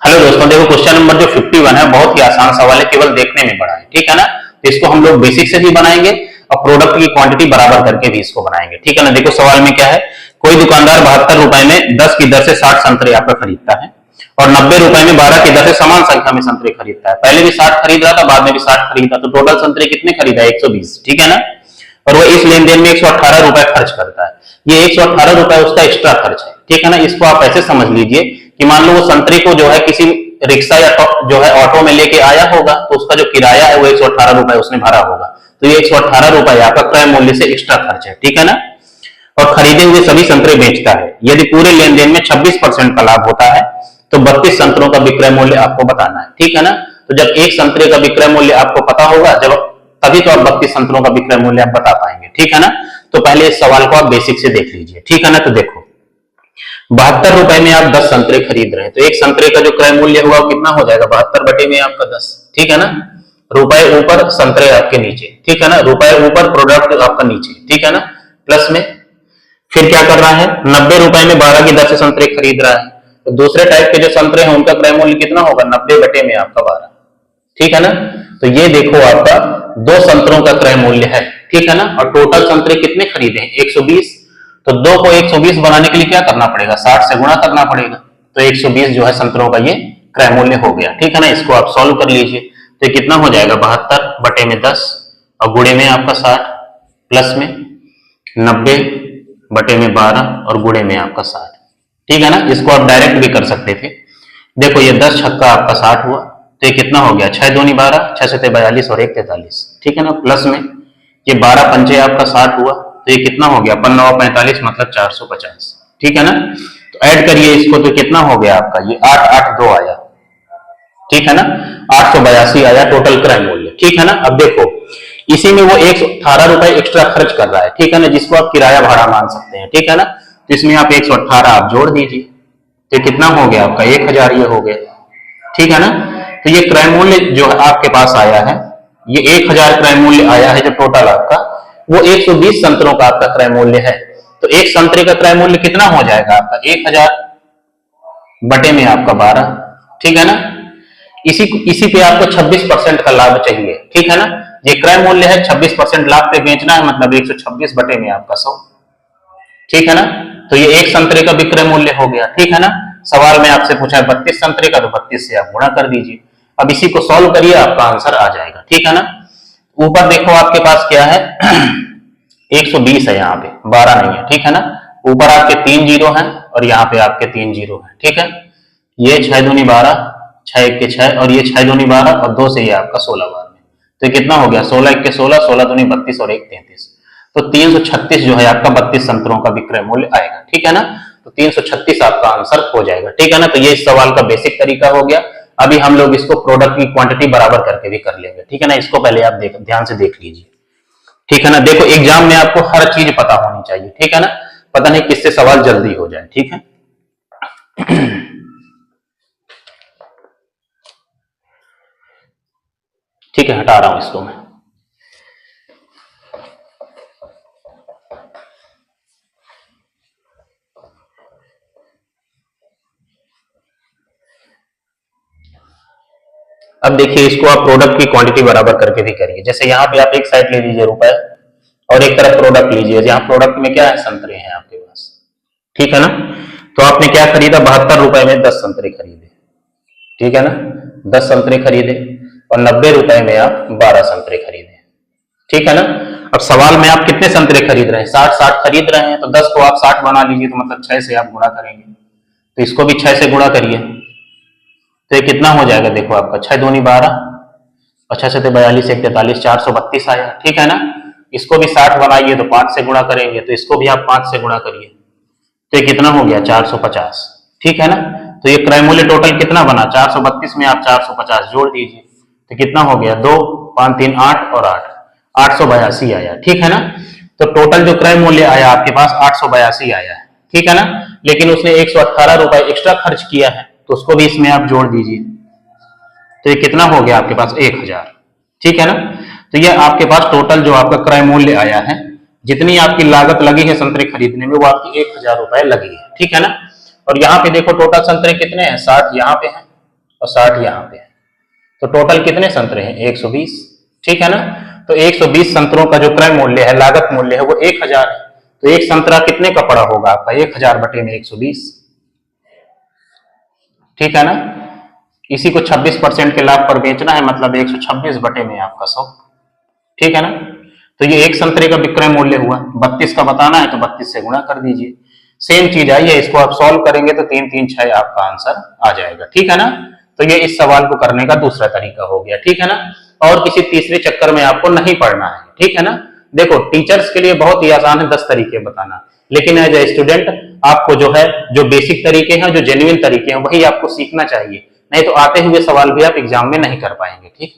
Hello दोस्तों, देखो question number जो 51 है बहुत ही आसान सवाल है, केवल देखने में बड़ा है। ठीक है ना। तो इसको हम लोग बेसिक से भी बनाएंगे और प्रोडक्ट की क्वांटिटी बराबर करके भी इसको बनाएंगे। ठीक है ना। देखो सवाल में क्या है, कोई दुकानदार 72 रुपए में 10 की दर से 60 संतरे आपका खरीदता है और 90 रुपए में 12 की दर से समान संख्या में संतरे खरीदता है। पहले भी 60 खरीद रहा था, बाद में भी 60 खरीदा, तो टोटल संतरे कितने खरीदा? 120। ठीक है ना। और वो इस लेन देन में 118 रुपए खर्च करता है। ये 118 रुपए उसका एक्स्ट्रा खर्च है। ठीक है ना। इसको आप ऐसे समझ लीजिए कि मान लो वो संतरे को जो है किसी रिक्शा या जो है ऑटो में लेके आया होगा, तो उसका जो किराया है वो 118 रुपए उसने भरा होगा। तो ये 118 रुपए आपका क्रय मूल्य से एक्स्ट्रा खर्च है। ठीक है ना। और खरीदे हुए सभी संतरे बेचता है। यदि पूरे लेन देन में 26% का लाभ होता है तो 32 संतरों का विक्रय मूल्य आपको बताना है। ठीक है ना। तो जब एक संतरे का विक्रय मूल्य आपको पता होगा, जब तभी तो आप 32 संतरों का विक्रय मूल्य आप बता पाएंगे। ठीक है ना। तो पहले इस सवाल को आप बेसिक से देख लीजिए। ठीक है ना। तो देखो 72 रुपए में आप 10 संतरे खरीद रहे हैं, तो एक संतरे का जो क्रय मूल्य हुआ वो कितना हो जाएगा? 72 बटे में आपका 10। ठीक है ना। रुपए ऊपर, संतरे आपके नीचे। ठीक है ना। रुपए ऊपर, प्रोडक्ट आपका नीचे। ठीक है ना। प्लस में फिर क्या कर रहा है, 90 रुपए में 12 की दर से संतरे खरीद रहा है, तो दूसरे टाइप के जो संतरे हैं उनका क्रय मूल्य कितना होगा? 90 बटे में आपका 12। ठीक है ना। तो ये देखो आपका दो संतरों का क्रय मूल्य है। ठीक है ना। और टोटल संतरे कितने खरीदे हैं? 120। तो दो को 120 बनाने के लिए क्या करना पड़ेगा? 60 से गुणा करना पड़ेगा। तो 120 जो है संतरों का ये क्रय मूल्य हो गया। ठीक है ना। इसको आप सॉल्व कर लीजिए तो कितना हो जाएगा? 72 बटे में 10 और गुणे में आपका 60 प्लस में 90 बटे में 12 और गुणे में आपका 60। ठीक है ना। इसको आप डायरेक्ट भी कर सकते थे। देखो ये 10 छक्का आपका 60 हुआ, तो ये कितना हो गया? 6 दूनी 12, 6 से 42 और 1 43। ठीक है ना। प्लस में ये 12 पंचे आपका 60 हुआ, तो ये कितना हो गया? 15 और 45 मतलब 450। ठीक है ना। तो ऐड करिए इसको, तो कितना हो गया आपका? ये 882 आया। ठीक है ना। 882 आया टोटल क्रय मूल्य। ठीक है ना। अब देखो इसी में वो 118 रुपए एक्स्ट्रा खर्च कर रहा है। ठीक है ना। जिसको आप किराया भाड़ा मान सकते हैं। ठीक है ना। तो इसमें आप 118 आप जोड़ दीजिए, तो कितना हो गया आपका? 1000 ये हो गया। ठीक है ना। तो ये क्रय मूल्य जो आपके पास आया है, ये 1000 क्रय मूल्य आया है जो टोटल आपका, वो 120 संतरों का आपका क्रय मूल्य है। तो एक संतरे का क्रय मूल्य कितना हो जाएगा आपका? 1000 बटे में आपका 12। ठीक है ना। इसी पे आपको 26% का लाभ चाहिए। ठीक है ना। ये क्रय मूल्य है, 26% लाभ पे बेचना है, मतलब 126 बटे में आपका 100। ठीक है ना। तो ये एक संतरे का विक्रय मूल्य हो गया। ठीक है ना। सवाल में आपसे पूछा है 32 संतरे का, तो 32 से आप गुणा कर दीजिए। अब इसी को सॉल्व करिए, आपका आंसर आ जाएगा। ठीक है ना। ऊपर देखो आपके पास क्या है 120 है, यहाँ पे 12 नहीं है। ठीक है ना। ऊपर आपके 3 जीरो हैं और यहाँ पे आपके 3 जीरो हैं। ठीक है। ये 6 दूनी 12, 6 एक के 6 और ये 6 दूनी 12 और 2 से ये आपका 16 बार में, तो कितना हो गया? 16 एक के 16, 16 दूनी 32 और 1 33। तो 336 जो है आपका 32 संतरों का विक्रय मूल्य आएगा। ठीक है ना। तो 336 आपका आंसर हो जाएगा। ठीक है ना। तो ये इस सवाल का बेसिक तरीका हो गया। अभी हम लोग इसको प्रोडक्ट की क्वांटिटी बराबर करके भी कर लेंगे। ठीक है ना। इसको पहले आप ध्यान से देख लीजिए। ठीक है ना। देखो एग्जाम में आपको हर चीज पता होनी चाहिए। ठीक है ना। पता नहीं किससे सवाल जल्दी हो जाए। ठीक है। ठीक है, हटा रहा हूं इसको मैं। अब देखिए इसको आप प्रोडक्ट की क्वांटिटी बराबर करके भी करिए। जैसे यहाँ पे आप एक साइड ले लीजिए रुपए और एक तरफ प्रोडक्ट लीजिए। जहां प्रोडक्ट में क्या है? संतरे हैं आपके पास। ठीक है ना। तो आपने क्या खरीदा? 72 रुपए में 10 संतरे खरीदे। ठीक है ना। 10 संतरे खरीदे और 90 रुपए में आप 12 संतरे खरीदे। ठीक है ना। अब सवाल में आप कितने संतरे खरीद रहे हैं? 60 खरीद रहे हैं, तो 10 को आप 60 बना लीजिए, तो मतलब 6 से आप गुणा करेंगे। तो इसको भी 6 से गुणा करिए, तो ये कितना हो जाएगा? देखो आपका 6 दूनी 12 और 6 से 42 1 43, 432 आया। ठीक है ना। इसको भी 60 बनाइए, तो 5 से गुणा करेंगे, तो इसको भी आप 5 से गुणा करिए, तो ये कितना हो गया? 450। ठीक है ना। तो ये क्रय मूल्य टोटल कितना बना? 432 में आप 450 जोड़ दीजिए, तो कितना हो गया? 2 5 3 8 और 8, 882 आया। ठीक है ना। तो टोटल जो क्रय मूल्य आया आपके पास 882 आया है। ठीक है ना। लेकिन उसने 118 रुपए एक्स्ट्रा खर्च किया है, तो उसको भी इसमें आप जोड़ दीजिए, तो ये कितना हो गया आपके पास? 1000। ठीक है ना। तो ये आपके पास टोटल जो आपका क्रय मूल्य आया है, जितनी आपकी लागत लगी है संतरे खरीदने में, वो आपकी 1000 रुपए लगी है। ठीक है ना। और यहाँ पे देखो टोटल संतरे कितने हैं? 60 यहाँ पे हैं और 60 यहाँ पे है। तो टोटल कितने संतरे हैं? 120। ठीक है ना। तो 120 संतरों का जो क्रय मूल्य है, लागत मूल्य है, वो 1000 है। तो एक संतरा कितने का पड़ा होगा आपका? 1000 बटे में 120। ठीक है ना। इसी को 26% के लाभ पर बेचना है, मतलब 126 बटे में आपका 100। ठीक है ना। तो ये एक संतरे का विक्रय मूल्य हुआ। 32 का बताना है तो 32 से गुणा कर दीजिए। सेम चीज आई है, इसको आप सॉल्व करेंगे तो 3 3 6 आपका आंसर आ जाएगा। ठीक है ना। तो ये इस सवाल को करने का दूसरा तरीका हो गया। ठीक है ना। और किसी तीसरे चक्कर में आपको नहीं पढ़ना है। ठीक है ना। देखो टीचर्स के लिए बहुत ही आसान है 10 तरीके बताना, लेकिन एज ए स्टूडेंट आपको जो है, जो बेसिक तरीके हैं, जो जेन्युइन तरीके हैं, वही आपको सीखना चाहिए। नहीं तो आते हुए सवाल भी आप एग्जाम में नहीं कर पाएंगे। ठीक।